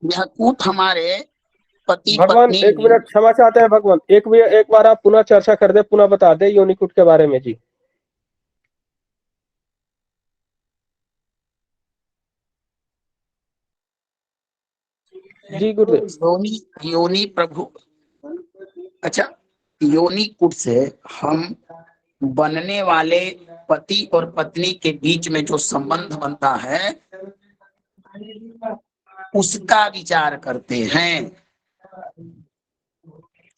यह कूट हमारे पति भगवान पत्नी एक मिनट क्षमा चाहते हैं भगवान, एक बार आप पुनः चर्चा कर दे, पुनः बता दे योनिकुट के बारे में जी। जी गुरुदेव। योनि योनि प्रभु, अच्छा, योनि कूट से हम बनने वाले पति और पत्नी के बीच में जो संबंध बनता है उसका विचार करते हैं,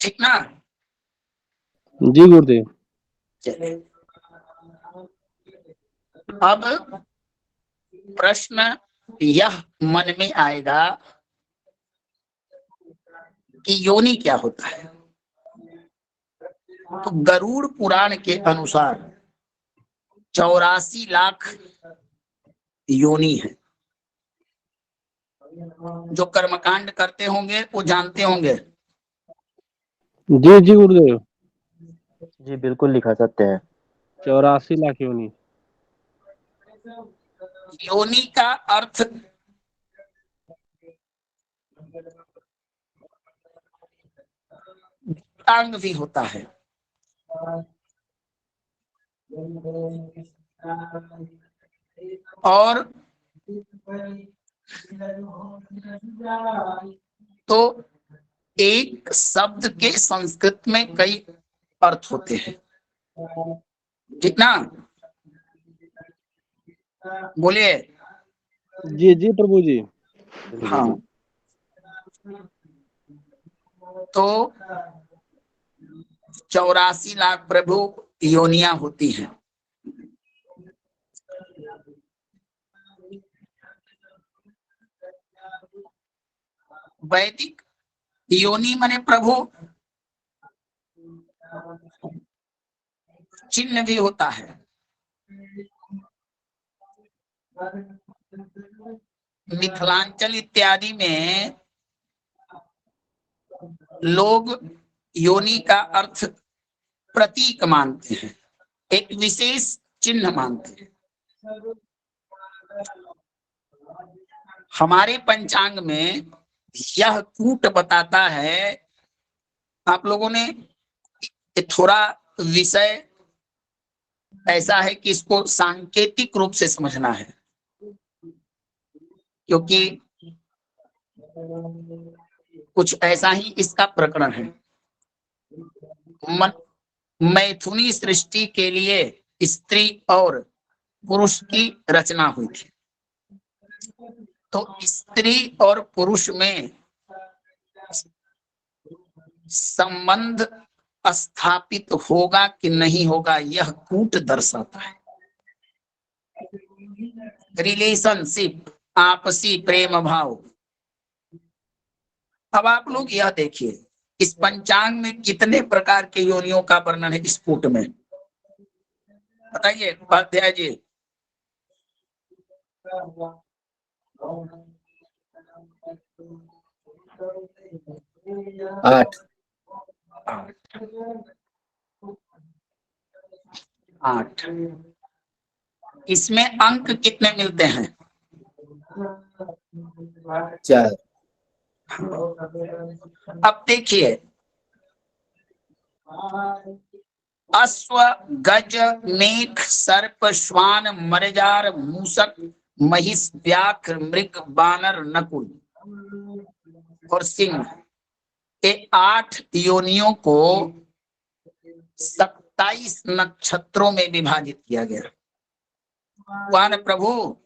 ठीक ना। जी गुरुदेव। चलिए, अब प्रश्न यह मन में आएगा कि योनि क्या होता है। तो गरुड़ पुराण के अनुसार 84 लाख योनि है। जो कर्मकांड करते होंगे वो जानते होंगे। जी जी गुरुदेव। जी बिल्कुल लिखा सकते हैं। 84 लाख योनि। योनि का अर्थ अंग भी होता है। और तो एक शब्द के संस्कृत में कई अर्थ होते हैं, ठीक ना। बोलिए। जी जी प्रभु जी। हाँ, तो 84 लाख प्रभु योनियां होती हैं। वैदिक योनि माने प्रभु चिन्ह भी होता है। मिथिलांचल इत्यादि में लोग योनि का अर्थ प्रतीक मानते हैं, एक विशेष चिन्ह मानते हैं। हमारे पंचांग में यह कूट बताता है। आप लोगों ने थोड़ा विषय ऐसा है कि इसको सांकेतिक रूप से समझना है, क्योंकि कुछ ऐसा ही इसका प्रकरण है। मैथुनी सृष्टि के लिए स्त्री और पुरुष की रचना हुई थी। तो स्त्री और पुरुष में संबंध स्थापित होगा कि नहीं होगा यह कूट दर्शाता है। रिलेशनशिप, आपसी प्रेम भाव। अब आप लोग यह देखिए, इस पंचांग में कितने प्रकार के योनियों का वर्णन है इस कूट में, बताइए उपाध्याय जी। 8। 8। इसमें अंक कितने मिलते हैं? 4। अब देखिए, अश्व, गज, मेघ, सर्प, श्वान, मरजार, मूषक, महिष, व्याघ्र, मृग, बानर, नकुल और सिंह, ये 8 योनियों को 27 नक्षत्रों में विभाजित किया गया। वहां न प्रभु।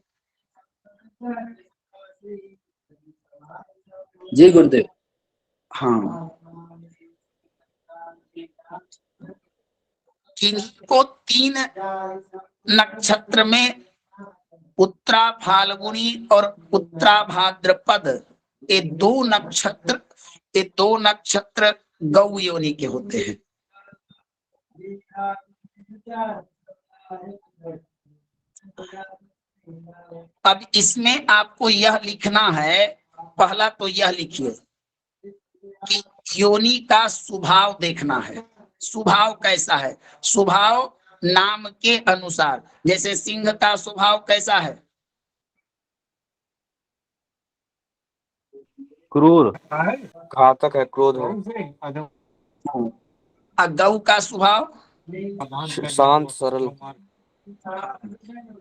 जी गुरुदेव। हाँ, किनको 3 नक्षत्र में उत्तरा फाल्गुनी और उत्तरा भाद्रपद, ये 2 नक्षत्र गौ योनि के होते हैं। अब इसमें आपको यह लिखना है, पहला तो यह लिखिए कि योनि का स्वभाव देखना है। स्वभाव कैसा है? स्वभाव नाम के अनुसार, जैसे सिंह का स्वभाव कैसा है? क्रूर, घातक है, क्रोध है। गौ का स्वभाव शांत, सरल।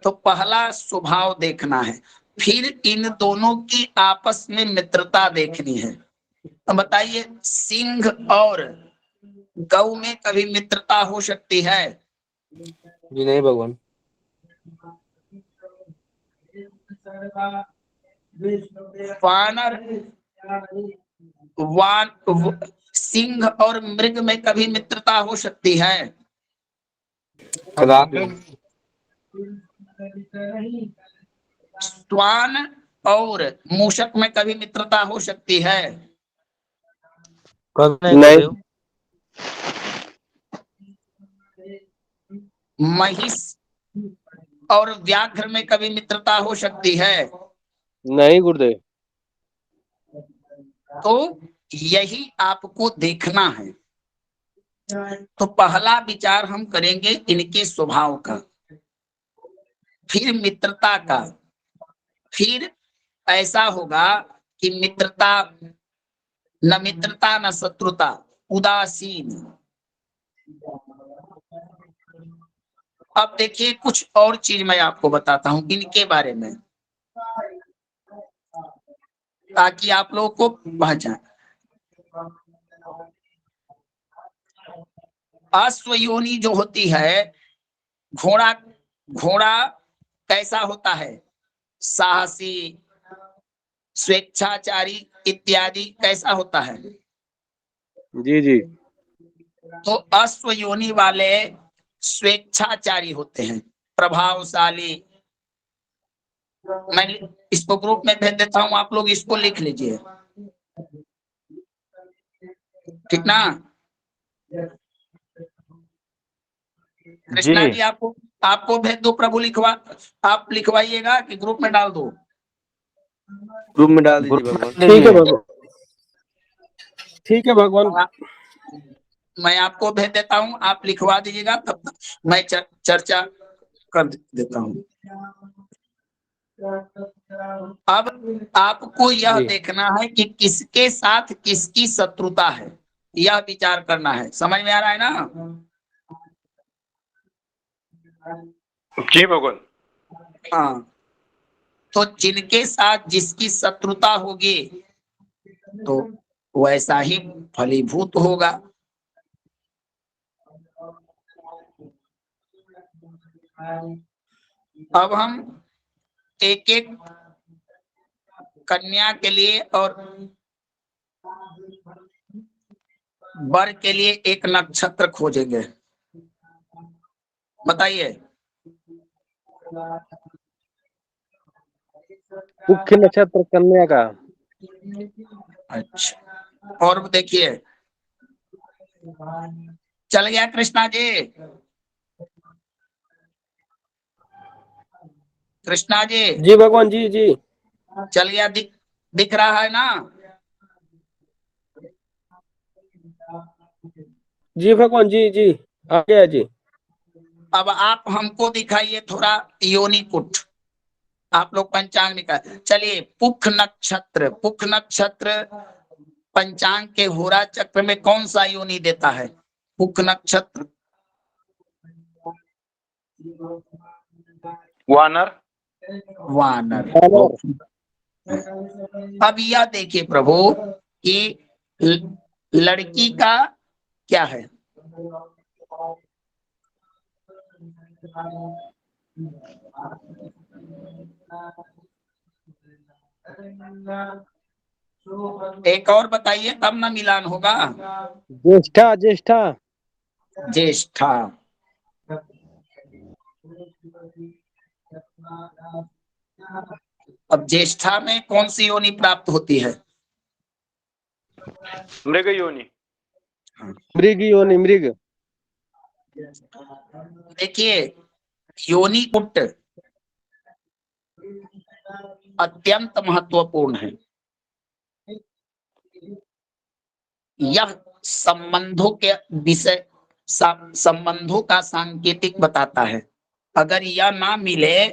तो पहला स्वभाव देखना है, फिर इन दोनों की आपस में मित्रता देखनी है। तो बताइए, सिंह और गौ में कभी मित्रता हो सकती है? जी नहीं भगवान। वानर सिंह और मृग में कभी मित्रता हो सकती है? कदापि। श्वान और मूषक में कभी मित्रता हो सकती है? कभी नहीं। गुरुदेव। महिष और व्याघ्र में कभी मित्रता हो सकती है? नहीं गुरुदेव। तो यही आपको देखना है। तो पहला विचार हम करेंगे इनके स्वभाव का, फिर मित्रता का, फिर ऐसा होगा कि मित्रता न मित्रता न शत्रुता, उदासीन। अब देखिए कुछ और चीज मैं आपको बताता हूं इनके बारे में, ताकि आप लोगों को पहचान। अश्वयोनि जो होती है, घोड़ा घोड़ा कैसा होता है? साहसी, स्वेच्छाचारी इत्यादि कैसा होता है? जी जी। तो अश्वयोनि वाले स्वेच्छाचारी होते हैं, प्रभावशाली। मैं इसको ग्रुप में भेज देता हूं, आप लोग इसको लिख लीजिए, ठीक ना? कृष्णा जी आपको आपको भेज दो, प्रभु आप लिखवाइएगा कि ग्रुप में डाल दो? ग्रुप में डाल दीजिए भगवान। ठीक है भगवान, ठीक है भगवान। मैं आपको भेज देता हूं, आप लिखवा दीजिएगा, तब तक मैं चर्चा कर देता हूं। अब आपको यह देखना है कि किसके साथ किसकी शत्रुता है, यह विचार करना है। समझ में आ रहा है ना? जी भगवान। हाँ, तो जिनके साथ जिसकी शत्रुता होगी तो वैसा ही फलीभूत होगा। अब हम एक एक कन्या के लिए और वर के लिए एक नक्षत्र खोजेंगे। बताइए। मुख्य नक्षत्र कन्या का। अच्छा, और देखिए, चल गया कृष्णा जी? कृष्णा जी जी भगवान, जी जी। चल गया, दिख रहा है ना? जी भगवान, जी जी, आ गया जी। अब आप हमको दिखाइए थोड़ा योनि कुट। आप लोग पंचांग निकाल, चलिए। पुख नक्षत्र पंचांग के होरा चक्र में कौन सा योनि देता है? पुख नक्षत्र वानर। वानर। अब यह देखिए प्रभु कि लड़की का क्या है? एक और बताइए, तब ना मिलान होगा। ज्येष्ठा, ज्येष्ठा। ज्येष्ठा। अब ज्येष्ठा में कौन सी योनि प्राप्त होती है? मृग योनि। मृग योनि, मृग। देखिए, योनि कुट अत्यंत महत्वपूर्ण है। यह संबंधों के विषय, संबंधों का सांकेतिक बताता है। अगर यह ना मिले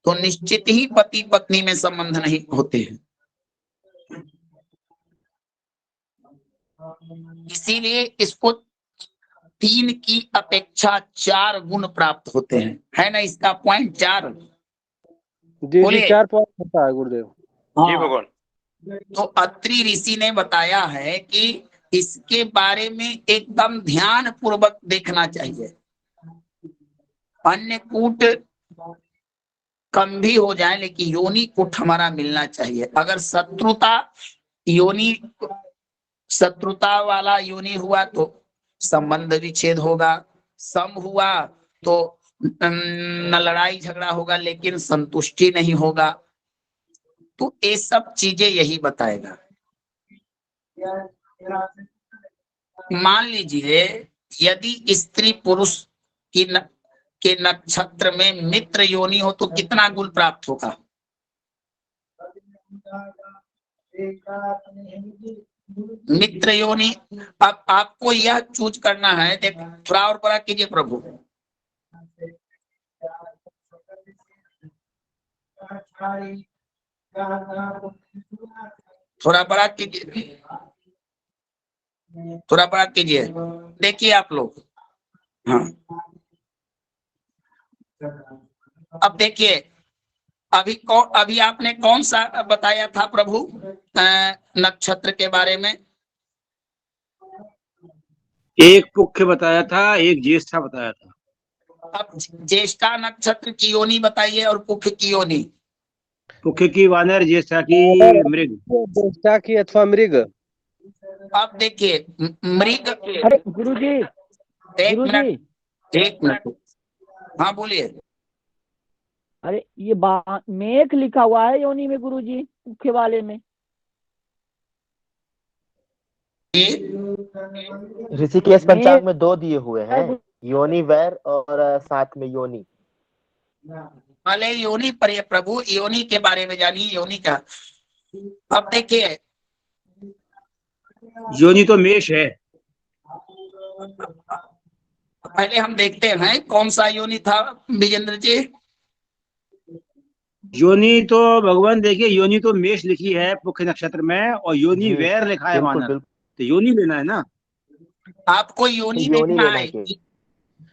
तो निश्चित ही पति पत्नी में संबंध नहीं होते हैं। इसीलिए इसको 3 की अपेक्षा 4 गुण प्राप्त होते हैं, है ना इसका पॉइंट 4। जी जी, बोलिए। 4 पॉइंट होता है गुरुदेव। जी हाँ, भगवान। तो अत्रि ऋषि ने बताया है कि इसके बारे में एकदम ध्यान पूर्वक देखना चाहिए। अन्य कूट कम भी हो जाए लेकिन योनि कूट हमारा मिलना चाहिए। अगर शत्रुता वाला योनि हुआ तो संबंध विच्छेद होगा, सम हुआ तो न लड़ाई झगड़ा होगा लेकिन संतुष्टि नहीं होगा। तो ये सब चीजें यही बताएगा। मान लीजिए यदि स्त्री पुरुष के नक्षत्र में मित्र योनि हो तो कितना गुण प्राप्त होगा? मित्र योनि। अब आपको यह चूज करना है। देख, थोड़ा और बड़ा कीजिए प्रभु। थोड़ा बड़ा कीजिए, थोड़ा बड़ा कीजिए। देखिए आप लोग। हाँ, अब देखिए, अभी आपने कौन सा बताया था प्रभु नक्षत्र के बारे में? एक पुख्य बताया था, एक ज्येष्ठा बताया था। अब ज्येष्ठा नक्षत्र की योनि बताइए और पुख्य की योनि। पुख्य की वानर, ज्येष्ठा की मृग। ज्येष्ठा की अथवा मृग। अब देखिए मृग। अरे गुरुजी, एक गुरुजी, मिनट, एक मिनट। हाँ बोलिए। अरे ये मेघ लिखा हुआ है योनि में गुरुजी, मुख्य वाले में। ऋषिकेश पंचांग मेघ में 2 दिए हुए हैं, योनि वैर और साथ में योनि। पहले योनि पर ये प्रभु योनि के बारे में जानिए, योनि का। अब देखिए, योनि तो मेष है। पहले हम देखते हैं कौन सा योनि था विजेंद्र जी। योनि तो भगवान देखिए, योनि तो मेष लिखी है पुख्य नक्षत्र में, और योनि जी, वैर लिखा है बिल्कुल वानर। बिल्कुल। तो योनि लेना है ना। आपको योनि योनि देखना लेना है। है कि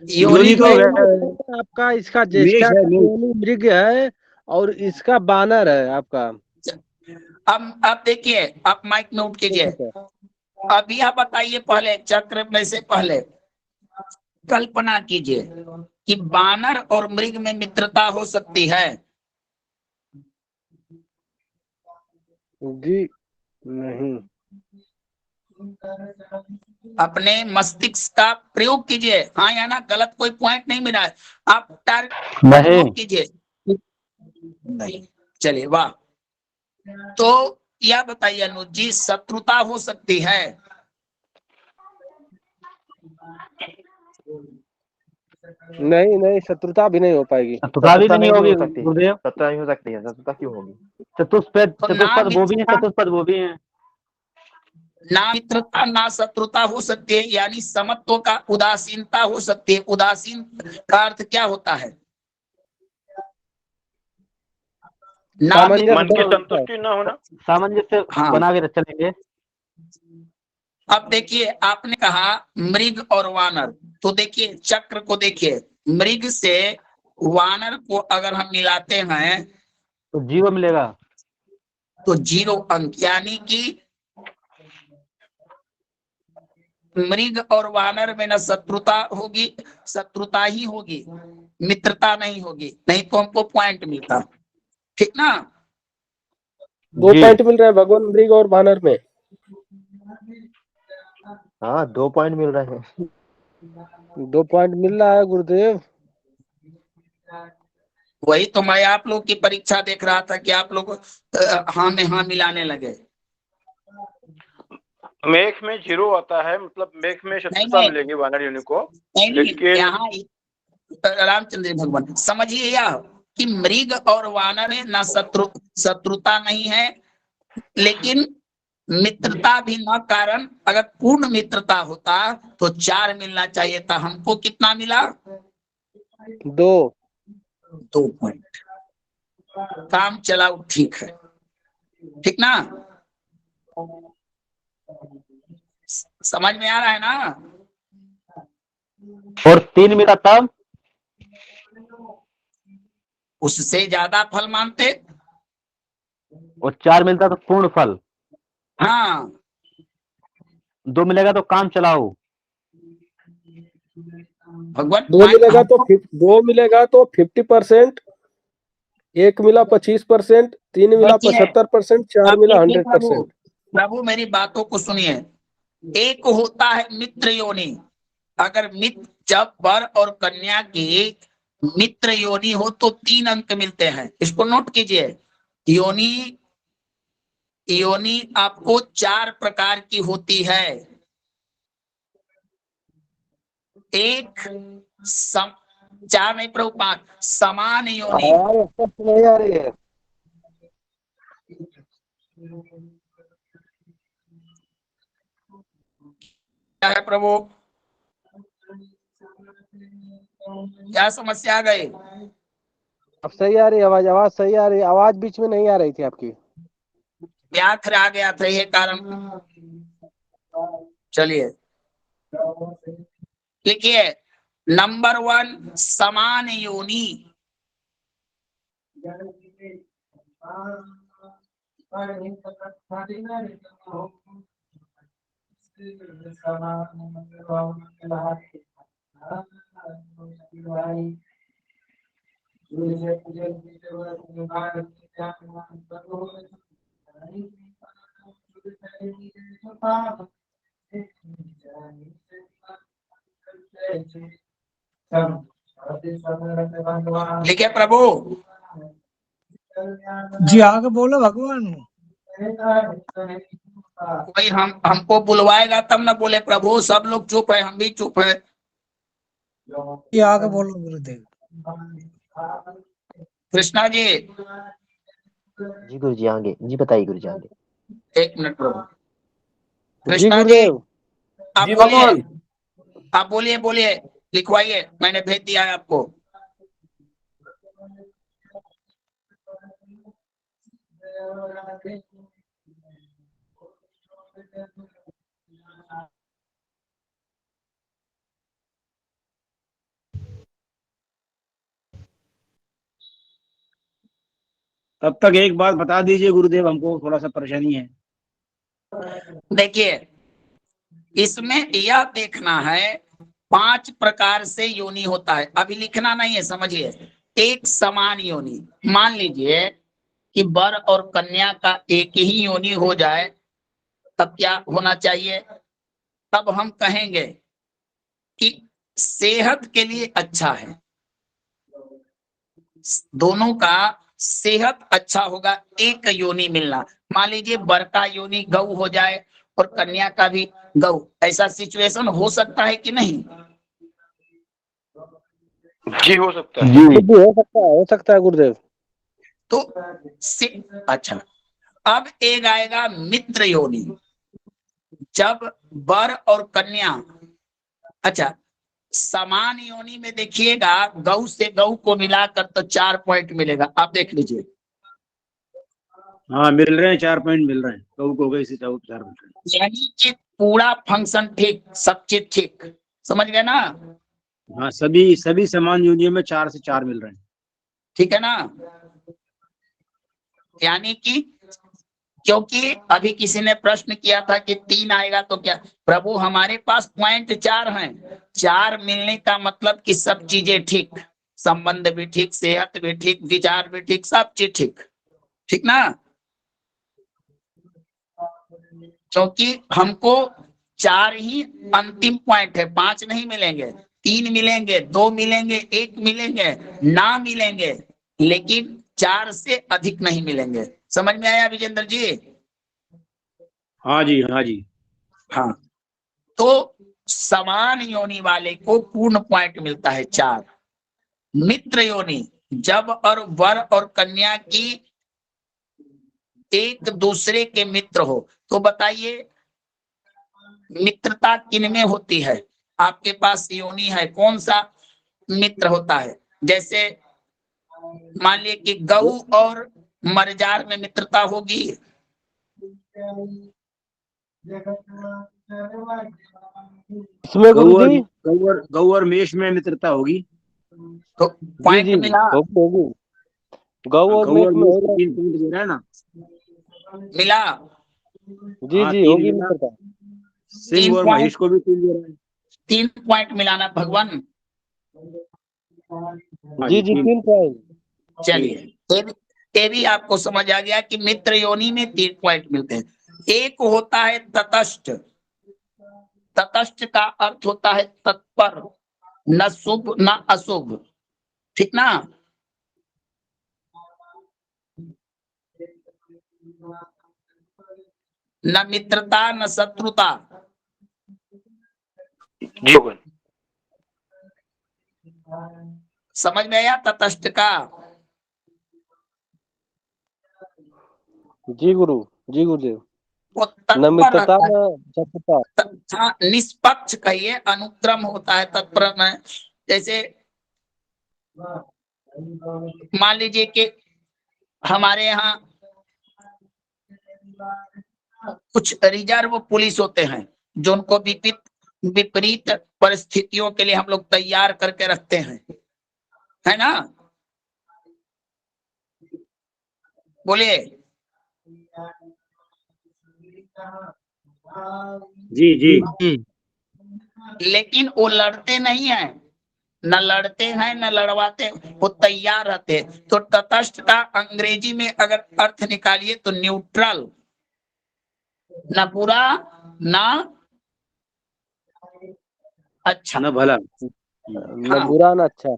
योनि योनि तो में आपका इसका मेष ज्येष्ठा है, का मेष। योनि मृग है और इसका बानर है आपका। अब देखिए, आप माइक म्यूट कीजिए। अब यह बताइए, पहले चक्र में से पहले कल्पना कीजिए कि बानर और मृग में मित्रता हो सकती है? जी नहीं। अपने मस्तिष्क का प्रयोग कीजिए। हाँ या ना, गलत कोई पॉइंट नहीं मिला है। आप टारगेट कीजिए। नहीं, चलिए वाह। तो यह बताइए अनुज जी, शत्रुता हो सकती है? नहीं नहीं, शत्रुता भी नहीं हो पाएगी। शत्रुता भी नहीं होगी हो सकती है। गुरुदेव। शत्रुता नहीं हो सकती है, शत्रुता क्यों होगी? चतुष्पद वो भी है, चतुष्पद वो भी है। ना मित्रता ना शत्रुता हो सकती है, यानी समत्व का उदासीनता हो सकती है। उदासीन का अर्थ क्या होता है? ना सामंजस्य मन की होता है। संतुष्टि न होना। सामंजस्य हाँ। बना के चलेंगे। अब देखिए, आपने कहा मृग और वानर, तो देखिए चक्र को देखिए। मृग से वानर को अगर हम मिलाते हैं तो 0 मिलेगा। तो 0 अंक, यानी कि मृग और वानर में न शत्रुता होगी, शत्रुता ही होगी, मित्रता नहीं होगी। नहीं तो हमको पॉइंट मिलता। ठीक ना? 2 जी। पॉइंट मिल रहा है भगवान मृग और बानर में। हाँ, 2 पॉइंट मिल रहे हैं। 2 पॉइंट मिल रहा है गुरुदेव। वही तो मैं आप लोग की परीक्षा देख रहा था कि आप लोग हाँ में हाँ मिलाने लगे। मेघ में 0 आता है, मतलब मेघ में शत्रुता नहीं मिलेगी वानर योनि को। नहीं, लेकिन यहाँ रामचंद्र भगवान समझिए यह कि मृग और वानर में न शत्रुता नहीं है, लेकिन मित्रता भी न। कारण अगर पूर्ण मित्रता होता तो 4 मिलना चाहिए था। हमको कितना मिला? 2 पॉइंट। काम चलाओ, ठीक है। ठीक ना? समझ में आ रहा है ना? और 3 मिला तब? उससे ज्यादा फल मानते। और 4 मिलता तो पूर्ण फल। हाँ, 2 मिलेगा तो काम चलाओ। भगवान 2 मिलेगा तो हमको 2 मिलेगा तो 50%, 1 मिला 25%, 3 मिला देखिए, 75%, 4 अब मिला देखिए प्रभु, 100%। प्रभु मेरी बातों को सुनिए। एक होता है मित्र योनि। अगर मित्र, जब वर और कन्या की मित्र योनि हो तो 3 अंक मिलते हैं। इसको नोट कीजिए। योनि, योनि आपको 4 प्रकार की होती है। एक 4 नहीं प्रभु, 5 समान योनि। नहीं आ रही है। क्या है प्रभु, क्या समस्या आ गई? अब सही आ रही है आवाज, आवाज सही आ रही है, आवाज बीच में नहीं आ रही थी आपकी। व्याघ्र आ गया था, ये कारण। चलिए लिखिए, नंबर 1 समान योनि। लिखे प्रभु। जी आगे बोलो भगवान। कोई हमको बुलवाएगा तब ना बोले प्रभु। सब लोग चुप है, हम भी चुप है। जी आगे बोलो गुरुदेव। कृष्णा जी, जी गुरु जी आगे, जी बताइए गुरु जी आगे। 1 मिनट प्रभु। जी कृष्णा जी, गुरुदेव। आप जी बोलिए, भगवान। आप बोलिए, बोलिए, लिखवाइए, मैंने भेज दिया है आपको। तब तक एक बात बता दीजिए गुरुदेव, हमको थोड़ा सा परेशानी है। देखिए, इसमें यह देखना है 5 प्रकार से योनि होता है। अभी लिखना नहीं है, समझिए। एक समान योनि, मान लीजिए कि वर और कन्या का एक ही योनि हो जाए, तब क्या होना चाहिए? तब हम कहेंगे कि सेहत के लिए अच्छा है। दोनों का सेहत अच्छा होगा, एक योनि मिलना। मान लीजिए वर का योनि गऊ हो जाए और कन्या का भी गऊ, ऐसा सिचुएशन हो सकता है कि नहीं? जी हो सकता है। जी जी हो सकता है गुरुदेव। तो से अच्छा, अब एक आएगा मित्र योनि। जब वर और कन्या, अच्छा, समान योनि में देखिएगा, गौ से गौ को मिलाकर तो 4 पॉइंट मिलेगा। आप देख लीजिए। हाँ मिल रहे हैं, 4 पॉइंट मिल रहे हैं। कऊ को गई से 4 पॉइंट। यानी कि पूरा फंक्शन ठीक, सब चीज ठीक, समझ गए ना? हाँ सभी सभी समान यूनियन में 4 से 4 मिल रहे हैं। ठीक है ना? यानी कि, क्योंकि अभी किसी ने प्रश्न किया था कि 3 आएगा तो क्या? प्रभु हमारे पास पॉइंट 4 हैं। 4 मिलने का मतलब कि सब चीजें ठीक, संबंध भी ठीक, सेहत भी ठीक, विचार भी ठीक, सब चीज ठीक, ठीक ना? क्योंकि हमको 4 ही अंतिम पॉइंट है, 5 नहीं मिलेंगे। 3 मिलेंगे, 2 मिलेंगे, 1 मिलेंगे, ना मिलेंगे, लेकिन 4 से अधिक नहीं मिलेंगे। समझ में आया विजेंद्र जी? हाँ जी, हाँ जी। हाँ, तो समान योनि वाले को पूर्ण पॉइंट मिलता है 4। मित्र योनि, जब और वर और कन्या की एक दूसरे के मित्र हो, तो बताइए मित्रता किनमें होती है? आपके पास योनि है, कौन सा मित्र होता है? जैसे मान लिया कि गऊ और मरजार में मित्रता होगी। इसमें गौ गुरु और जी गौ और मेष में मित्रता होगी। तो जी पॉइंट जी मिला, होगी गौ हाँ, और गौ मेष और में मेष होगा। को 3 पॉइंट दे रहा है ना। मिला। जी हाँ, जी 3 होगी मिला। मित्रता। सिंह 3 और पॉइंट, महिष को भी 3 दे रहा है। 3 पॉइंट मिलाना भगवान। हाँ जी जी, जी 3 3 पॉइंट। चलिए, ये भी आपको समझ आ गया कि मित्र योनि में 3 पॉइंट मिलते हैं। एक होता है तटस्थ। तटस्थ का अर्थ होता है तत्पर, न शुभ न अशुभ, ठीक ना। न मित्रता न शत्रुता। जी भगवान। समझ में आया तटस्थ का। जी गुरु, जी गुरुदेव। वो न तत्पर मित्रता रहता है, न शत्रुता। हाँ, निष्पक्ष कहिए, अनुक्रम होता है तत्पर में। जैसे मान लीजिए कि हमारे यहाँ कुछ रिजर्व पुलिस होते हैं जो उनको विपरीत परिस्थितियों के लिए हम लोग तैयार करके रखते हैं, है ना। बोलिए। जी जी। लेकिन वो लड़ते नहीं है, न लड़ते हैं न लड़वाते हैं, वो तैयार रहते हैं। तो तटस्थ का अंग्रेजी में अगर अर्थ निकालिए तो न्यूट्रल, न बुरा न अच्छा, न भला। न हाँ, बुरा न अच्छा।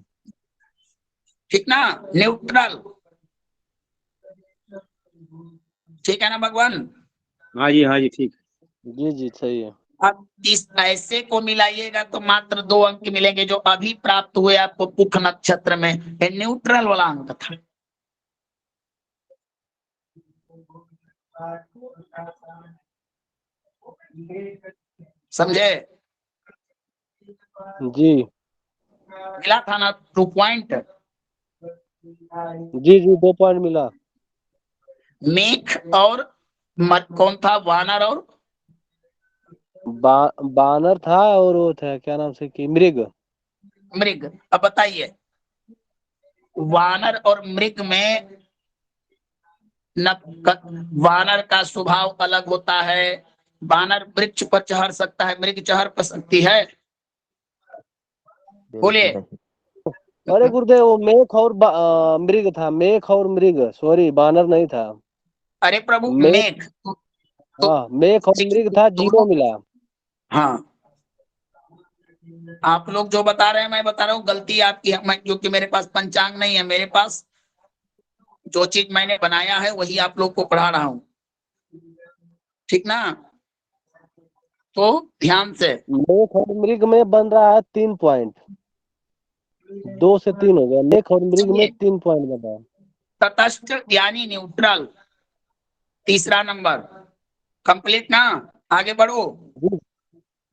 ठीक ना, न्यूट्रल, ठीक है ना भगवान। हाँ जी, हाँ जी, ठीक। जी जी सही है। अब इस ऐसे को मिलाइएगा तो मात्र 2 अंक मिलेंगे, जो अभी प्राप्त हुए आपको पुख नक्षत्र में, ये न्यूट्रल वाला अंक था। समझे। जी मिला था ना 2 पॉइंट। जी जी 2 पॉइंट मिला। मेघ और कौन था, वानर और बानर था और वो था क्या नाम से कि मृग। मृग। अब बताइए, वानर और मृग में न वानर का स्वभाव अलग होता है। वानर वृक्ष पर चढ़ सकता है, मृग चढ़ पर सकती है। बोलिए। अरे गुरुदेव वो मेघ और मृग था। मेघ और मृग, सॉरी बानर नहीं था। अरे प्रभु, मेघ, मेघ तो हाँ मेघ और मृग था, 0 दोनों। मिला। हाँ, आप लोग जो बता रहे हैं मैं बता रहा हूँ, गलती आपकी है। क्योंकि मेरे पास पंचांग नहीं है, मेरे पास जो चीज मैंने बनाया है वही आप लोग को पढ़ा रहा हूँ, ठीक ना। तो ध्यान से। मेघ और मृग में बन रहा है 3 पॉइंट। 2 से 3 हो गया। मेघ और मृग में 3 पॉइंट बन रहा है। तटस्थ यानी न्यूट्रल, तीसरा नंबर कंप्लीट ना। आगे बढ़ो।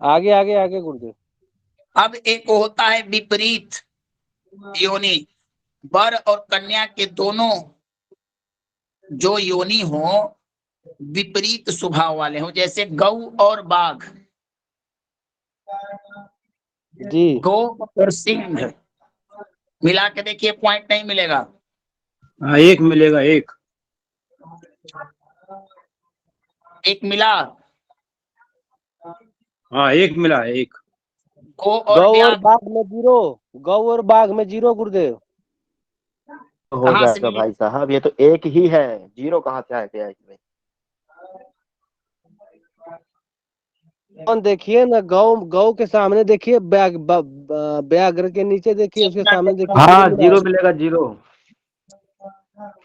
आगे आगे आगे गुरुदेव। अब एक होता है विपरीत योनि। वर और कन्या के दोनों जो योनि हो विपरीत स्वभाव वाले हो, जैसे गौ और बाघ, जी गौ और सिंह। मिला के देखिए, पॉइंट नहीं मिलेगा। हाँ, 1 मिलेगा, 1। एक मिला। हाँ, 1 मिला है, 1। गौ गौ और और ब्याग बाघ में 0। गौ और बाघ में 0 गुरुदेव। हो कहाँ से जाएगा मिले। भाई साहब, ये तो एक ही है, 0 कहाँ से आ गया इसमें। देखिए ना, गौ गौ के सामने देखिए, व्याघ्र के नीचे देखिए, उसके सामने देखिए 0 हाँ मिला 0 है। मिलेगा, 0।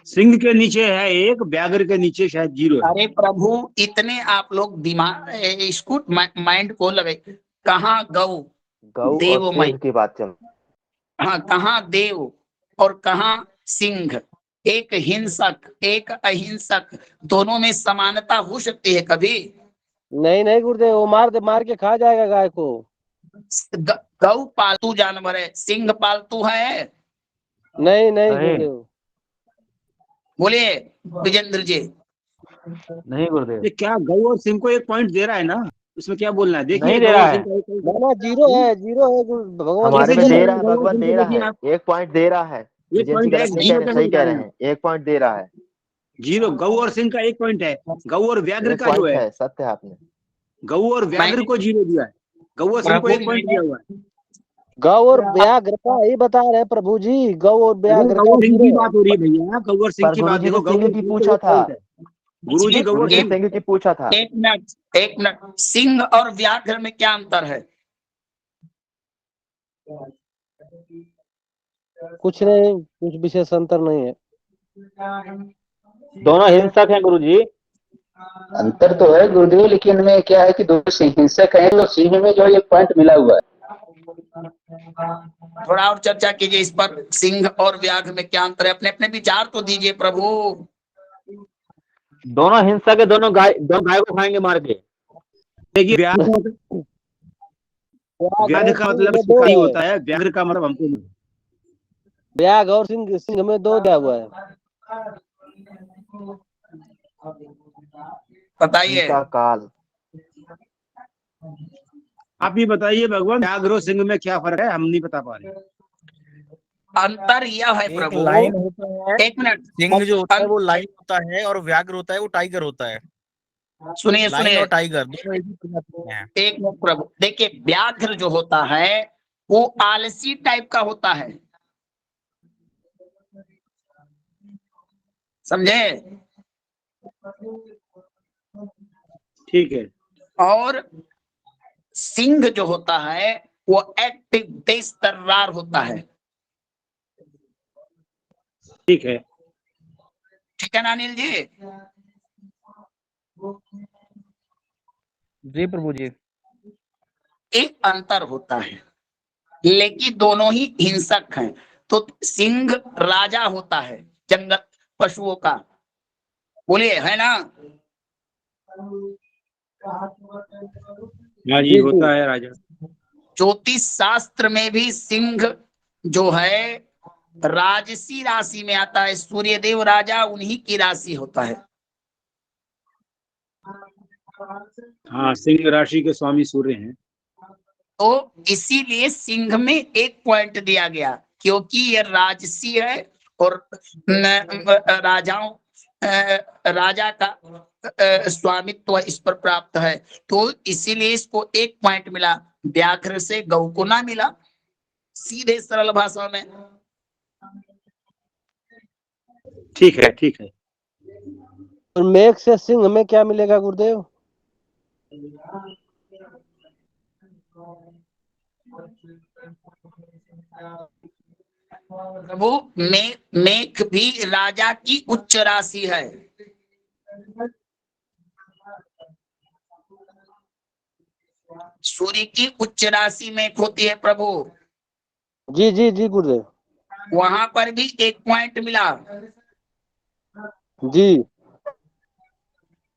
सिंह के नीचे है 1, व्याघ्र के नीचे शायद 0 है। अरे प्रभु, इतने आप लोग दिमाग इसको माइंड को लगे। कहाँ गौ गौ और देवमय, सिंह की बात चल। हाँ कहाँ देव और कहाँ सिंह। एक हिंसक एक अहिंसक, दोनों में समानता हो सकती है कभी। नहीं नहीं गुरुदेव, वो मार के खा जाएगा गाय को। गौ पालतू जानवर है, सिंह पालतू है। नहीं नहीं नहीं। गुरुदेव। बोलिए विजेंद्र जी। नहीं गुरुदेव, ये क्या गौ और सिंह को एक पॉइंट दे रहा है ना, इसमें क्या बोलना है? देखिए नहीं दे गौ रहा और है। सिंह का एक point- ना जीरो है, जीरो है भगवान जी, हमारे कैसे में जीरो दे जीरो रहा है? है, गौ और भगवान सिंह दे को रहा देखिए है, आप, एक पॉइंट दे रहा है। ये विजय जी पॉइंट कह है, रहे जीरो सही कैसे कह बता रहे रहे हैं? हैं, एक पॉइंट दे रहा है। जीरो, गौ और सिंह का एक पॉइंट है, गौ और व्याघ्र एक का जो पॉइंट है, है, सत्य है आपने। गौ और व्याघ्र मैं को जीरो दिया है, गौ और सिंह को प्रभु एक पॉइंट दिया हुआ है। गौ और व्याघ्र का ही बता रहे हैं प्रभु जी, गौ और अरे व्याघ्र गौ का और सिंह जीरो की है। बात हो रही है भैया, गौ और सिंह पर की बात गुरुजी ने देखो, गौ सिंह और की सिंह को पूछा एक था, पॉइंट है। गुरु जी गौ और गुरुजी ने एक सिंह, सिंह की पूछा था। एक मिनट, एक मिनट, सिंह और व्याघ्र में क्या अंतर है? कुछ नहीं, कुछ विशेष अंतर नहीं है। दोनों हिंसक हैं गुरुजी। अंतर तो है गुरुदेव, लेकिन में क्या है कि दो हिंसक है, तो सिंह में जो एक पॉइंट मिला हुआ है। थोड़ा और चर्चा कीजिए इस पर, सिंह और व्याघ्र में क्या अंतर है? अपने अपने विचार तो दीजिए प्रभु। दोनों हिंसक है, दोनों गाय को खाएंगे मार के। देखिए व्याघ्र का सिंह मतलब में दो शिकारी है, होता है, व्याघ्र का मतलब हमको नहीं। व्याघ्र और सिंह, सिंह में दो दिया हुआ है। बताइए। का काल। आप ही बताइए भगवान, व्याघ्र और सिंह में क्या फर्क है, हम नहीं बता पा रहे। अंतर यह है एक प्रभु, लाइन होता है, एक मिनट, सिंह जो होता है वो लाइन होता है, और व्याघ्र होता है वो टाइगर होता है। सुनिए लाइन सुनिए, और टाइगर दोनों एक ही प्रजाति में हैं। एक मिनट प्रभु, देखिए व्याघ्र जो होता है वो आलसी टाइप का होता है, समझे? ठीक है, और सिंह जो होता है वो एक्टिव, तेज तर्रार होता है। ठीक है, ठीक है ना अनिल जी? जी प्रभु जी। एक अंतर होता है, लेकिन दोनों ही हिंसक हैं। तो सिंह राजा होता है जंगल पशुओं का, बोलिए, है ना? हाँ जी जी जी, होता है राजा। ज्योतिष शास्त्र में भी सिंह जो है राजसी राशि में आता है, सूर्यदेव राजा उन्हीं की राशि होता है। हाँ, सिंह राशि के स्वामी सूर्य हैं। तो इसीलिए सिंह में एक पॉइंट दिया गया, क्योंकि ये राजसी है और राजाओं राजा का स्वामित्व इस पर प्राप्त है, तो इसीलिए इसको एक पॉइंट मिला। व्याघ्र से गौ को ना मिला, सीधे सरल भाषा में। ठीक है, ठीक है। और मेघ से सिंह में क्या मिलेगा गुरुदेव? प्रभु मेघ भी राजा की उच्च राशि है। सूर्य की उच्च राशि मेघ होती है प्रभु, जी जी जी गुरुदेव, वहां पर भी एक पॉइंट मिला। जी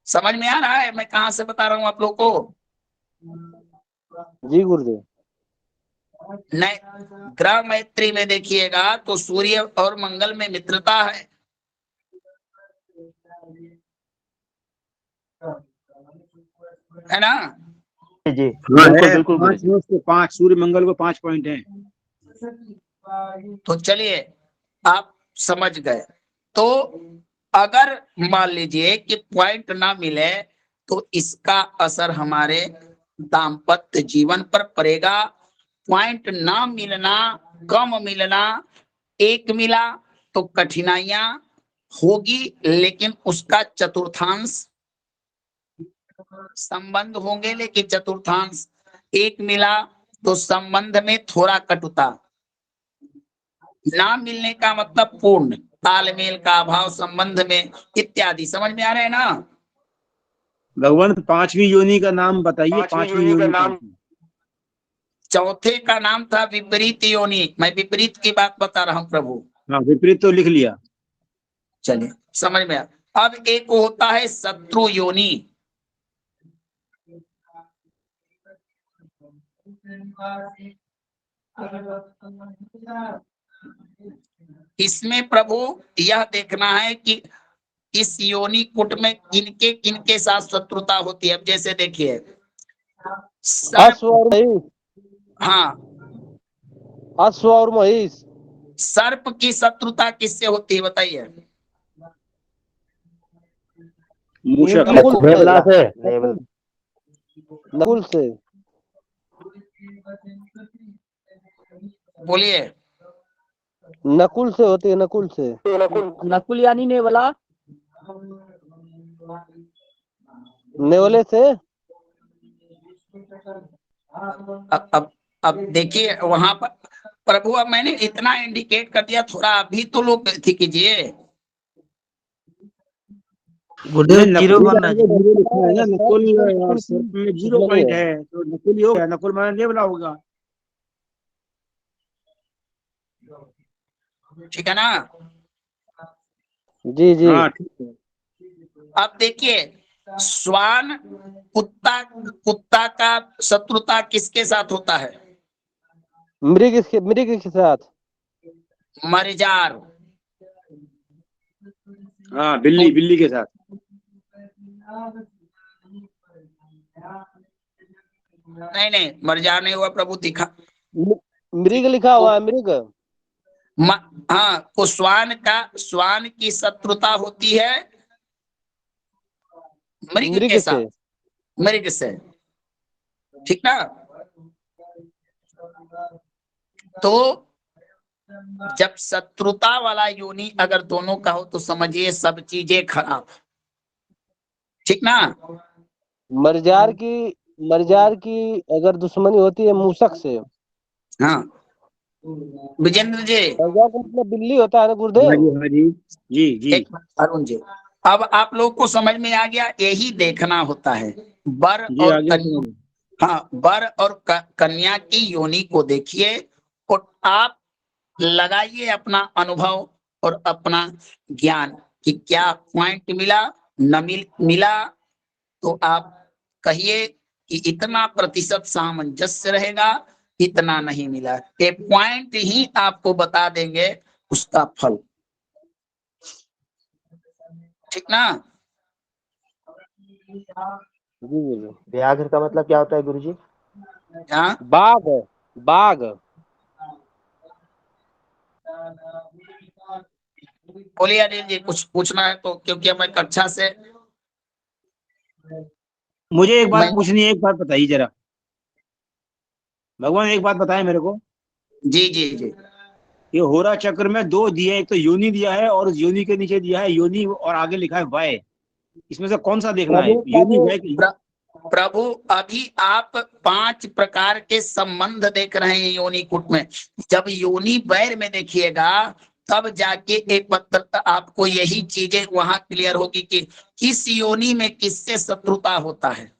समझ में आ रहा है मैं कहां से बता रहा हूं आप लोग को? जी गुरुदेव। ग्रह मैत्री में देखिएगा तो सूर्य और मंगल में मित्रता है ना? जी बिल्कुल बिल्कुल पांच गुरुजी। को 5, सूर्य मंगल को 5 पॉइंट हैं। तो चलिए आप समझ गए। तो अगर मान लीजिए कि पॉइंट ना मिले तो इसका असर हमारे दाम्पत्य जीवन पर पड़ेगा। पॉइंट ना मिलना, कम मिलना, एक मिला तो कठिनाइयां होगी, लेकिन उसका चतुर्थांश संबंध होंगे, लेकिन चतुर्थांश एक मिला तो संबंध में थोड़ा कटुता। ना मिलने का मतलब पूर्ण तालमेल का अभाव संबंध में इत्यादि। समझ में आ रहे हैं ना? भगवान 5वीं योनि का नाम बताइए, 5वीं योनि का नाम। चौथे का नाम था विपरीत योनि, मैं विपरीत की बात बता रहा हूं प्रभु। हाँ, विपरीत तो लिख लिया। चलिए समझ में आ। अब एक होता है शत्रु योनि। इसमें प्रभु यह देखना है कि इस योनि कुट में किनके किनके साथ शत्रुता होती है? अब जैसे देखिए सर्प, अश्व और महिष, हाँ अश्व और महिष, सर्प की शत्रुता किससे होती है बताइए? मूषक नकुल से, नेवला से। नकुल से, बोलिए। नकुल से होती है, नकुल से। नकुल यानी नेवला। नेवले से। अब देखिए वहां पर प्रभु, अब मैंने इतना इंडिकेट कर दिया, थोड़ा अभी तो लोग थी कीजिए। गुरुदेव जीरो बनना जीरो लिखा है ना, नकुल और सर्प में 0 पॉइंट है, तो नकुल ही हो गया, नकुल माना नेवला होगा। ठीक है ना? जी जी। हाँ ठीक है। अब देखिए श्वान, कुत्ता का शत्रुता किसके साथ होता है? मृग के साथ। मरजार। हाँ बिल्ली के साथ। नहीं मरजार नहीं हुआ प्रभु, दिखा। मृग लिखा हुआ है, मृग। हाँ, तो श्वान की शत्रुता होती है मृग के साथ, मृग से, ठीक ना? तो जब शत्रुता वाला योनि अगर दोनों का हो तो समझिए सब चीजें खराब, ठीक ना? मरजार की अगर दुश्मनी होती है मूषक से। हाँ विजेंद्र जी, मरजार का मतलब बिल्ली होता है ना गुरुदेव? हाँ जी जी। एक अरुण जी, अब आप लोग को समझ में आ गया? यही देखना होता है वर जी, और आगे कन्या। हाँ, वर और कन्या की योनि को देखिए और आप लगाइए अपना अनुभव और अपना ज्ञान कि क्या पॉइंट मिला, न मिला तो आप कहिए कि इतना प्रतिशत सामंजस्य रहेगा, इतना नहीं मिला। ये पॉइंट ही आपको बता देंगे उसका फल, ठीक ना? व्याघ्र का मतलब क्या होता है गुरुजी? हाँ, बाघ। बोलिए अनिल जी, कुछ पूछना है तो, क्योंकि मैं कक्षा से मुझे एक बात पूछनी है, एक बात बताइए जरा भगवान, एक बात बताएं मेरे को। जी जी जी। ये होरा चक्र में 2 दिए, एक तो योनि दिया है और उस योनि के नीचे दिया है योनि और आगे लिखा है वाय। इसमें से कौन सा देखना है, योनि वाय की? प्रभु अभी आप 5 प्रकार के संबंध देख रहे हैं योनि कुट में। जब योनि वैर में देखिएगा तब जाके एक पत्र आपको यही चीजें वहां क्लियर होगी कि किस योनि में किससे शत्रुता होता है।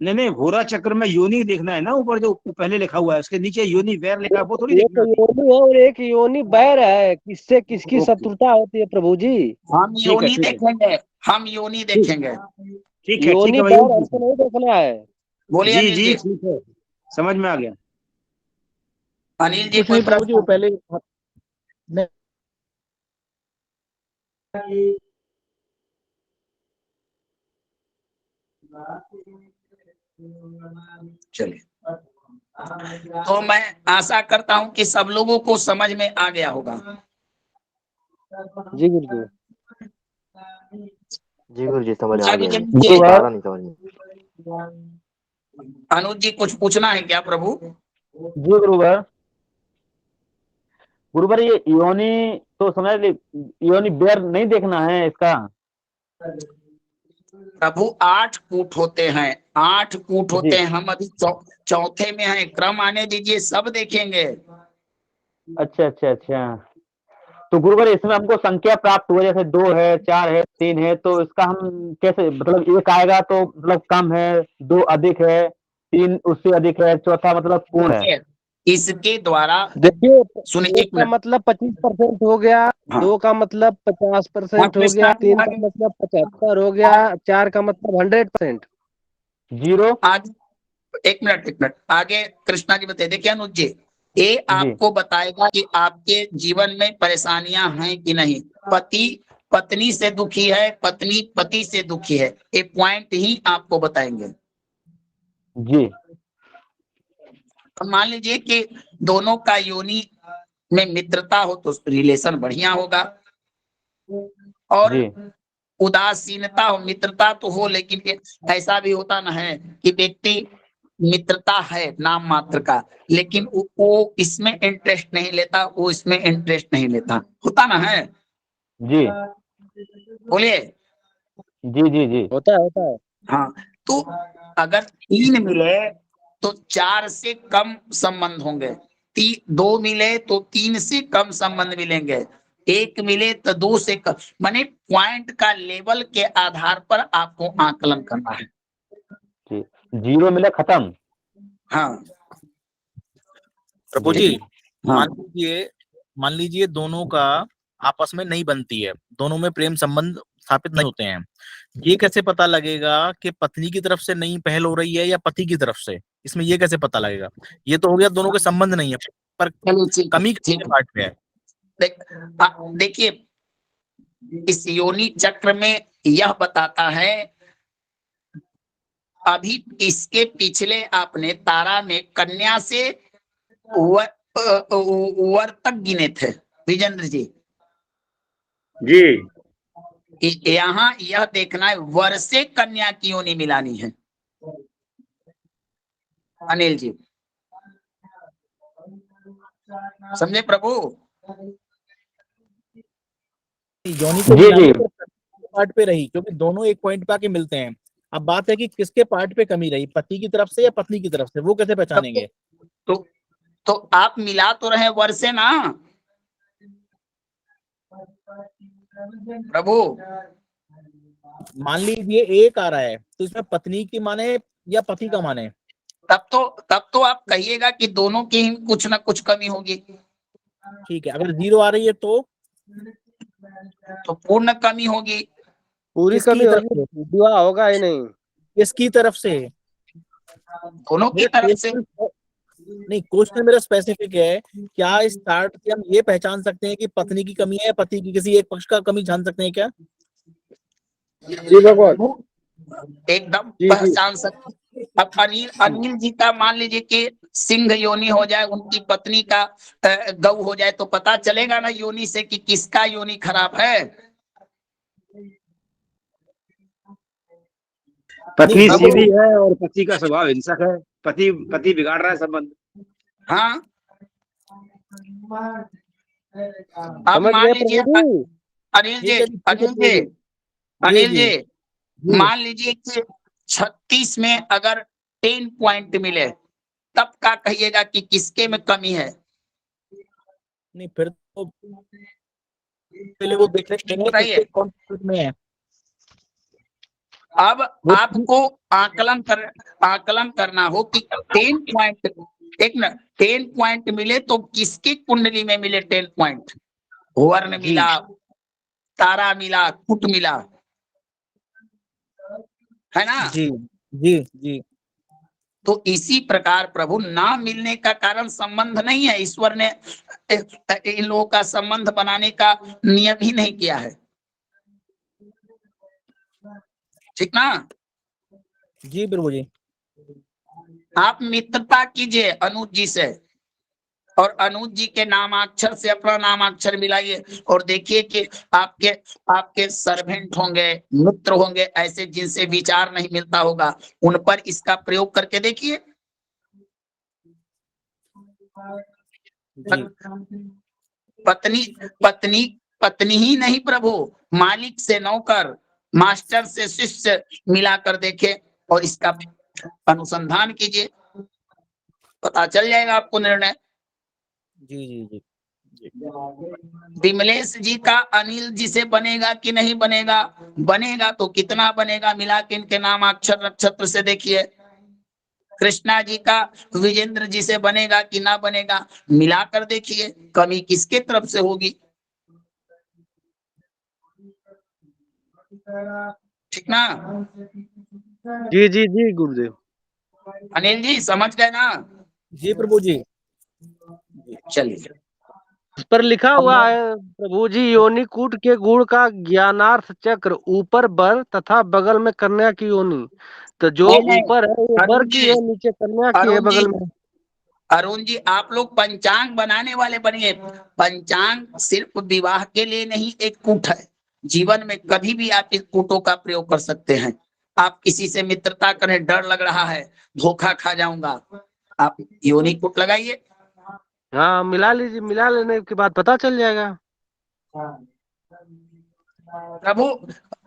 नहीं, होरा चक्र में योनि देखना है ना, ऊपर जो पहले लिखा हुआ है उसके नीचे योनि वैर लिखा है, वो थोड़ी एक देखना है। योनि है और एक योनि बैर है, किससे किसकी शत्रुता होती है प्रभु जी? हम योनि ठीक है। देखेंगे, हम योनि देखेंगे। ठीक है योनि भाई, बैर हमको नहीं देखना है। बोलिए जी अनिल जी जी। ठीक है, समझ में आ गया। अनिल जी कुछ कोई नहीं प्रभु जी, वो प्रश्न? पहले चलिए, तो मैं आशा करता हूं कि सब लोगों को समझ में आ गया होगा। जी गुरुदेव। जी गुरुजी समझ आ गया। जी, सारा नहीं समझ में। अनुज जी कुछ पूछना है क्या प्रभु? जी गुरुवर। गुरुवर ये योनि तो समझ ली, योनि बेर नहीं देखना है इसका? प्रभु 8 कूट होते हैं, 8 कूट होते हैं। हम अभी चौथे में हैं, क्रम आने दीजिए, सब देखेंगे। अच्छा। तो गुरुवर इसमें हमको संख्या प्राप्त हुआ, जैसे 2 है, 4 है, 3 है, तो इसका हम कैसे, मतलब 1 आएगा तो मतलब कम है, 2 अधिक है, 3 उससे अधिक है, चौथा मतलब पूर्ण है। इसके द्वारा देखिए, सुनिए, 1 का मतलब 25% हो गया, 2 का मतलब 50% हो गया, 3 का मतलब 75 हो गया, 4 का मतलब 100%। 0 आज एक मिनट आगे कृष्णा जी बताइए। देखिए अनुज जी, ये आपको बताएगा कि आपके जीवन में परेशानियां हैं कि नहीं। पति पत्नी से दुखी है, पत्नी पति से दुखी है, ये पॉइंट ही आपको बताएंगे। जी तो मान लीजिए कि दोनों का योनि में मित्रता हो तो रिलेशन बढ़िया होगा, और जी उदासीनता हो, मित्रता तो हो लेकिन ऐसा भी होता ना है कि व्यक्ति मित्रता है नाम मात्र का, लेकिन वो इसमें इंटरेस्ट नहीं लेता, वो इसमें इंटरेस्ट नहीं लेता, होता ना है। जी बोलिए। जी जी जी होता है। हाँ, तो अगर 3 मिले तो 4 से कम संबंध होंगे, 2 मिले तो 3 से कम संबंध मिलेंगे, 1 मिले तो 2 से कम, माने पॉइंट का लेवल के आधार पर आपको आकलन करना है। जी 0 मिले खत्म। हाँ प्रभु जी, हाँ मान लीजिए दोनों का आपस में नहीं बनती है, दोनों में प्रेम संबंध स्थापित नहीं होते हैं, ये कैसे पता लगेगा कि पत्नी की तरफ से नहीं पहल हो रही है या पति की तरफ से? इसमें ये कैसे पता लगेगा? ये तो हो गया दोनों के संबंध नहीं है, पर चलिए ठीक कमी ठीक किसके पार्ट पे है? देखिए, इस योनि चक्र में यह बताता है, अभी इसके पिछले आपने तारा में कन्या से वर तक गिने थे विजेंद्र जी। यहाँ यह देखना है वर से कन्या की योनि मिलानी है। अनिल जी समझे प्रभु? योनि को जी जी पार्ट पे रही, क्योंकि दोनों एक पॉइंट पे आके मिलते हैं। अब बात है कि किसके पार्ट पे कमी रही, पति की तरफ से या पत्नी की तरफ से, वो कैसे पहचानेंगे? तो आप मिला तो रहे वर से ना प्रभु। मान लीजिए एक आ रहा है तो इसमें पत्नी की माने या पति का माने? तब तो आप कहिएगा कि दोनों की ही कुछ ना कुछ कमी होगी। ठीक है, अगर 0 आ रही है तो पूर्ण कमी होगी। पूरी किसकी कमी तरफ होगी, से? दुआ होगा ही नहीं। किसकी तरफ से? दोनों की तरफ से। नहीं, क्वेश्चन मेरा स्पेसिफिक है, क्या इस चार्ट से हम ये पहचान सकते हैं कि पत्नी की कमी है, पति की किसी एक पक्ष का कमी जान सकते हैं क्या? जी भगवान, एकदम जी। पहचान सकते। अब अनिल जी का मान लीजिए कि सिंह योनि हो जाए, उनकी पत्नी का गौ हो जाए, तो पता चलेगा ना योनि से कि किसका योनि खराब है। पत्नी सीधी है और पति का स्वभाव हिंसक है, पति बिगाड़ रहा है संबंध। हाँ, अब मान लीजिए अनिल जी मान लीजिए कि 36 में अगर 10 पॉइंट मिले, तब क्या कहिएगा कि किसके में कमी है? नहीं, फिर तो पहले वो देख लेंगे कौन में है। अब आपको आकलन करना हो कि 10 पॉइंट, 10 पॉइंट मिले तो किसकी कुंडली में मिले 10 पॉइंट? वर्ण मिला, तारा मिला, कुट मिला, है ना? जी जी जी। तो इसी प्रकार प्रभु नाम मिलने का कारण संबंध नहीं है, ईश्वर ने इन लोगों का संबंध बनाने का नियम ही नहीं किया है, ठीक ना? जी प्रभु जी। आप मित्रता कीजिए अनुज जी से, और अनुज जी के नामाक्षर से अपना नामाक्षर मिलाइए, और देखिए कि आपके सर्वेंट होंगे, मित्र होंगे, ऐसे जिनसे विचार नहीं मिलता होगा, उन पर इसका प्रयोग करके देखिए। पत्नी ही नहीं प्रभु, मालिक से नौकर, मास्टर से शिष्य मिलाकर देखे और इसका अनुसंधान कीजिए, पता चल जाएगा आपको निर्णय। जी जी जी। विमलेश जी का अनिल जी से बनेगा कि नहीं बनेगा? बनेगा तो कितना बनेगा, मिला के इनके नाम अक्षर नक्षत्र से देखिए। कृष्णा जी का विजेंद्र जी से बनेगा कि ना बनेगा, मिलाकर देखिए, कमी किसके तरफ से होगी, ठीक ना? जी जी जी गुरुदेव। अनिल जी समझ गए ना? जी प्रभु जी। चलिए। उस पर लिखा हुआ है प्रभु जी, योनि कूट के गुण का ज्ञानार्थ चक्र, ऊपर बर तथा बगल में कन्या की योनि। तो जो नहीं नहीं, ऊपर है वो बर अरुण की जी, है, नीचे कन्या की है, अरुण जी, बगल में। अरुण जी, आप लोग पंचांग बनाने वाले बनिए। पंचांग सिर्फ विवाह के लिए नहीं एक कूट है, जीवन में कभी भी आप इस कूटों का प्रयोग कर सकते हैं। आप किसी से मित्रता करें, डर लग रहा है धोखा खा जाऊंगा, आप योनि कूट लगाइए। हाँ मिला लीजिए, मिला लेने के बाद पता चल जाएगा। प्रभु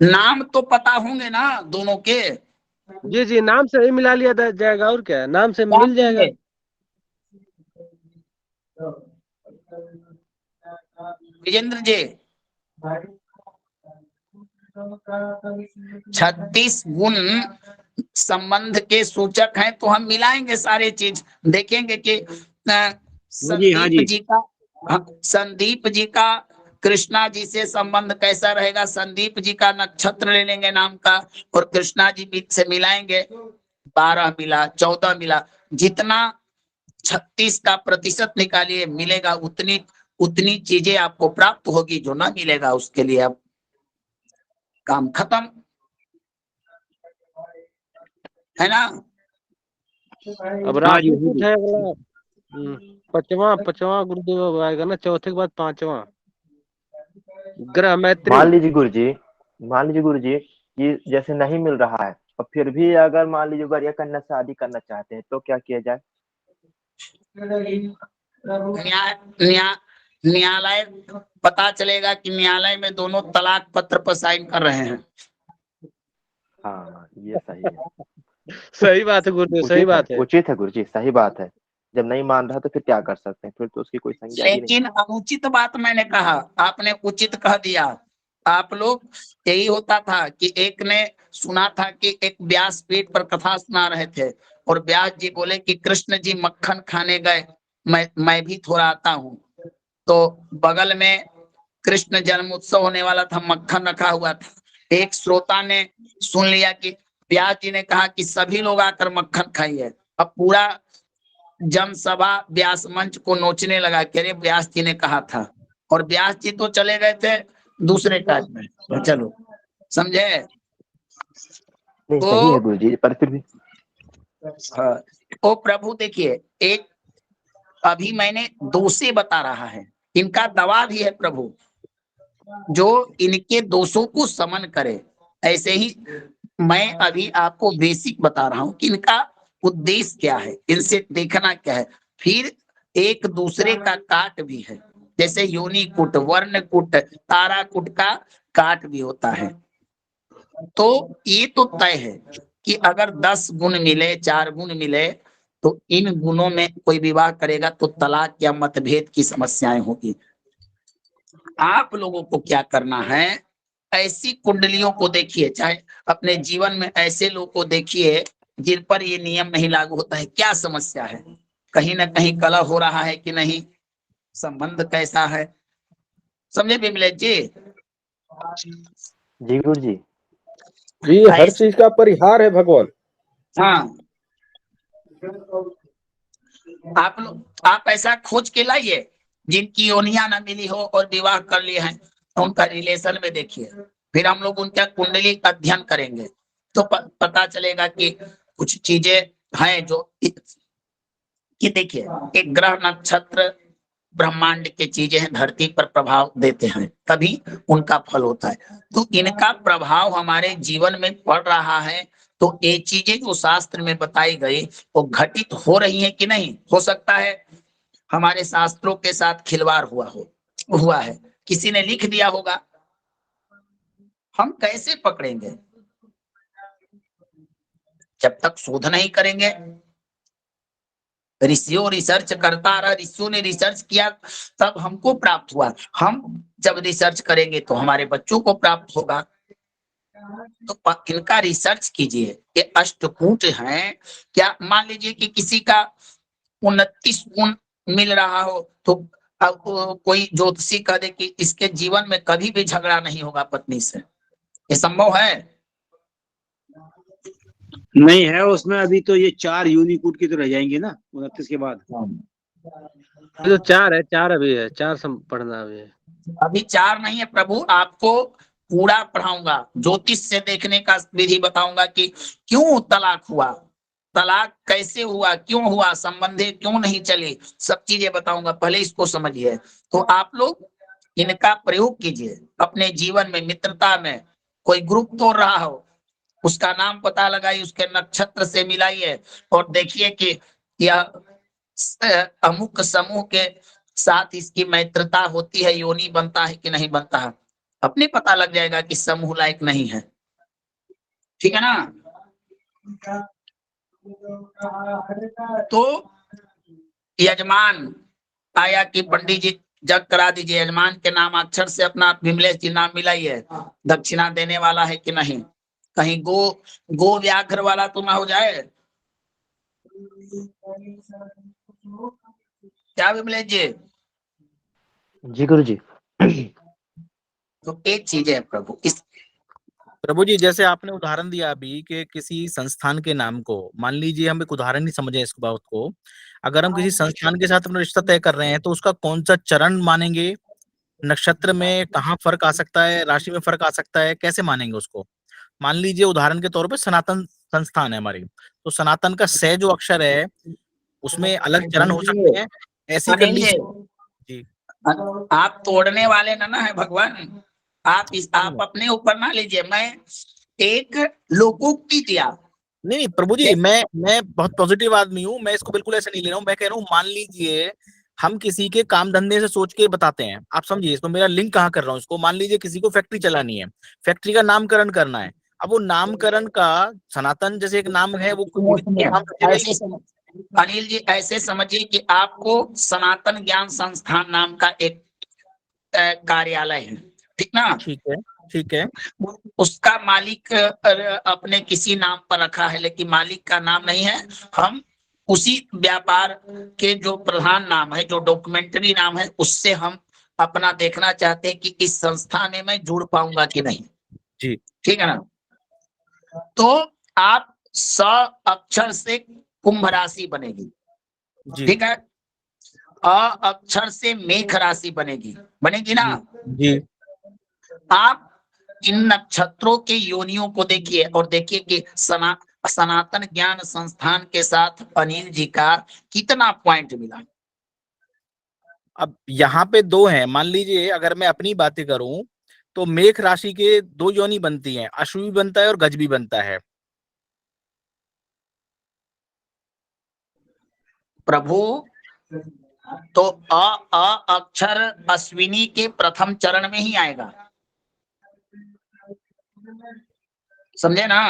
नाम तो पता होंगे ना दोनों के? जी जी, नाम से ही मिला लिया जाएगा, और क्या, नाम से क्या मिल जाएगा। चाहिए? विजेंद्र जी, 36 गुण संबंध के सूचक हैं, तो हम मिलाएंगे सारे चीज, देखेंगे कि हाँ जी। संदीप जी का कृष्णा जी से संबंध कैसा रहेगा। संदीप जी का नक्षत्र ले लेंगे नाम का, और कृष्णा जी से मिलाएंगे, 12 मिला, 14 मिला, जितना 36 का प्रतिशत निकालिए, मिलेगा उतनी उतनी चीजें आपको प्राप्त होगी। जो ना मिलेगा उसके लिए अब काम खत्म, है ना? अब राशि कूट है अगला, पांचवा गुरुदेव आएगा ना, चौथे के बाद पांचवा ग्रह मैत्री। मान लीजिए गुरुजी कि जैसे नहीं मिल रहा है, और फिर भी अगर मान लीजिए वरीय कन्या से शादी करना चाहते हैं तो क्या किया जाए? न्यायालय पता चलेगा कि न्यायालय में दोनों तलाक पत्र पर साइन कर रहे हैं। हाँ ये सही है। सही बात है गुरुदेव, सही बात है। उचित है गुरुजी, सही बात है। जब नहीं मान रहा तो फिर क्या कर सकते हैं, फिर तो उसकी कोई संज्ञा भी नहीं। लेकिन अनुचित बात मैंने कहा, आपने उचित कह दिया। आप लोग, यही होता था कि एक ने सुना था कि एक व्यासपीठ पर कथा सुना रहे थे, और व्यास जी बोले कि कृष्ण जी मक्खन खाने गए, मैं भी थोड़ा आता हूँ। तो बगल में कृष्ण जन्मोत्सव होने वाला था, मक्खन रखा हुआ था। एक श्रोता ने सुन लिया कि व्यास जी ने कहा कि सभी लोग आकर मक्खन खाइए। अब पूरा जनसभा व्यास मंच को नोचने लगा कि अरे व्यास जी ने कहा था, और व्यास जी तो चले गए थे दूसरे टाइप में। तो चलो, समझे? नहीं सही है गुरुजी, पर फिर भी हाँ, ओ प्रभु देखिए, एक अभी मैंने दोषे बता रहा है, इनका दवा भी है प्रभु, जो इनके दोषों को समन करे। ऐसे ही मैं अभी आपको बेसिक बता रहा हूं कि इनका उद्देश्य क्या है, इनसे देखना क्या है। फिर एक दूसरे का काट भी है, जैसे योनि कुट, वर्ण कुट, तारा कुट का काट भी होता है। तो ये तो तय है कि अगर 10 गुण मिले, 4 गुण मिले, तो इन गुणों में कोई विवाह करेगा तो तलाक या मतभेद की समस्याएं होगी। आप लोगों को क्या करना है, ऐसी कुंडलियों को देखिए, चाहे अपने जीवन में ऐसे लोग को देखिए जिन पर ये नियम नहीं लागू होता है। क्या समस्या है, कहीं ना कहीं कलह हो रहा है कि नहीं, संबंध कैसा है, समझे विमलेश जी? जी गुरुजी। जी, हर चीज का परिहार है भगवान। हाँ, आप ऐसा खोज के लाइए जिनकी योनियां ना मिली हो और विवाह कर लिए हैं, तो उनका रिलेशन में देखिए, फिर हम लोग उनका कुंडली का अध्ययन करेंगे, तो पता चलेगा कि कुछ चीजें हैं जो कि देखिए, एक ग्रह नक्षत्र ब्रह्मांड के चीजें हैं, धरती पर प्रभाव देते हैं, तभी उनका फल होता है। तो इनका प्रभाव हमारे जीवन में पड़ रहा है, तो ये चीजें जो शास्त्र में बताई गई वो घटित हो रही है कि नहीं। हो सकता है हमारे शास्त्रों के साथ खिलवाड़ हुआ है, किसी ने लिख दिया होगा, हम कैसे पकड़ेंगे जब तक शोध नहीं करेंगे। ऋषियों रिसर्च करता रहा, ऋषियों ने रिसर्च किया तब हमको प्राप्त हुआ, हम जब रिसर्च करेंगे तो हमारे बच्चों को प्राप्त होगा। तो इनका रिसर्च कीजिए। ये अष्टकूट हैं, क्या मान लीजिए कि किसी का 29 गुण मिल रहा हो, तो अब कोई ज्योतिषी कह दे कि इसके जीवन में कभी भी झगड़ा नहीं होगा पत्नी से, ये संभव है? नहीं है उसमें, अभी तो ये 4 यूनिकूट की तो रह जाएंगे ना 29 के बाद। ये तो 4 है, 4 अभी है, 4 पढ़ना अभी है। अभी 4 नहीं है प्रभु, आपको पूरा पढ़ाऊंगा, ज्योतिष से देखने का विधि बताऊंगा कि क्यों तलाक हुआ, तलाक कैसे हुआ, क्यों हुआ, संबंधे क्यों नहीं चले, सब चीजें बताऊंगा, पहले इसको समझिए। तो आप लोग इनका प्रयोग कीजिए अपने जीवन में, मित्रता में। कोई ग्रुप तोड़ रहा हो, उसका नाम पता लगाइए, उसके नक्षत्र से मिलाइए और देखिए कि यह अमुक समूह के साथ इसकी मैत्रता होती है, योनि बनता है कि नहीं बनता है, अपने पता लग जाएगा कि समूह लायक नहीं है। ठीक है ना? तो यजमान आया कि पंडित जी जग करा दीजिए, यजमान के नाम अक्षर से अपना विमलेश जी नाम मिलाइए, दक्षिणा देने वाला है कि नहीं, कहीं गो व्याघ्र वाला तो ना हो जाए। क्या विमलेश जी? जी गुरु जी। तो एक चीज है प्रभु, इस प्रभु जी, जैसे आपने उदाहरण दिया अभी कि किसी संस्थान के नाम को, मान लीजिए हम एक उदाहरण नहीं समझे इस बात को, अगर हम किसी संस्थान के साथ अपना रिश्ता तय कर रहे हैं तो उसका कौन सा चरण मानेंगे, नक्षत्र में कहाँ फर्क आ सकता है, राशि में फर्क आ सकता है, कैसे मानेंगे उसको? मान लीजिए उदाहरण के तौर पे सनातन संस्थान है हमारी, तो सनातन का से जो अक्षर है उसमें अलग चरण हो सकते हैं, ऐसी अनिल जी, कंडीशन। जी, आप तोड़ने वाले ना है भगवान, आप अपने ऊपर ना लीजिए, मैं एक लोकोक्ति दिया। नहीं प्रभु जी, मैं बहुत पॉजिटिव आदमी हूँ, मैं इसको बिल्कुल ऐसे नहीं ले रहा हूँ। मैं कह रहा हूँ मान लीजिए हम किसी के काम धंधे से सोच के बताते हैं, आप समझिए इसको, मेरा लिंक कहाँ कर रहा हूँ इसको। मान लीजिए किसी को फैक्ट्री चलानी है, फैक्ट्री का नामकरण करना है, अब वो नामकरण का सनातन जैसे एक नाम है, वो नाम रचेगा ही। अनिल जी ऐसे समझिए कि आपको सनातन ज्ञान संस्थान नाम का एक कार्यालय है, ठीक ना? ठीक है, ठीक है। उसका मालिक अपने किसी नाम पर रखा है, लेकिन मालिक का नाम नहीं है। हम उसी व्यापार के जो प्रधान नाम है, जो डॉक्यूमेंट्री नाम है, उससे हम अपना देखना चाहते हैं कि इस संस्था में मैं जुड़ पाऊंगा कि नहीं। जी, ठीक है ना? तो आप स अक्षर से कुंभ राशि बनेगी, जी, ठीक है? अ अक्षर से मेघ राशि बनेगी, बनेगी ना? जी। आप इन नक्षत्रों के योनियों को देखिए और देखिए कि सनातन ज्ञान संस्थान के साथ अनिल जी का कितना पॉइंट मिला। अब यहाँ पे 2 हैं, मान लीजिए अगर मैं अपनी बातें करूं तो मेष राशि के 2 योनि बनती हैं, अश्व भी बनता है और गज भी बनता है। प्रभु तो अ अक्षर अश्विनी के प्रथम चरण में ही आएगा, समझे ना?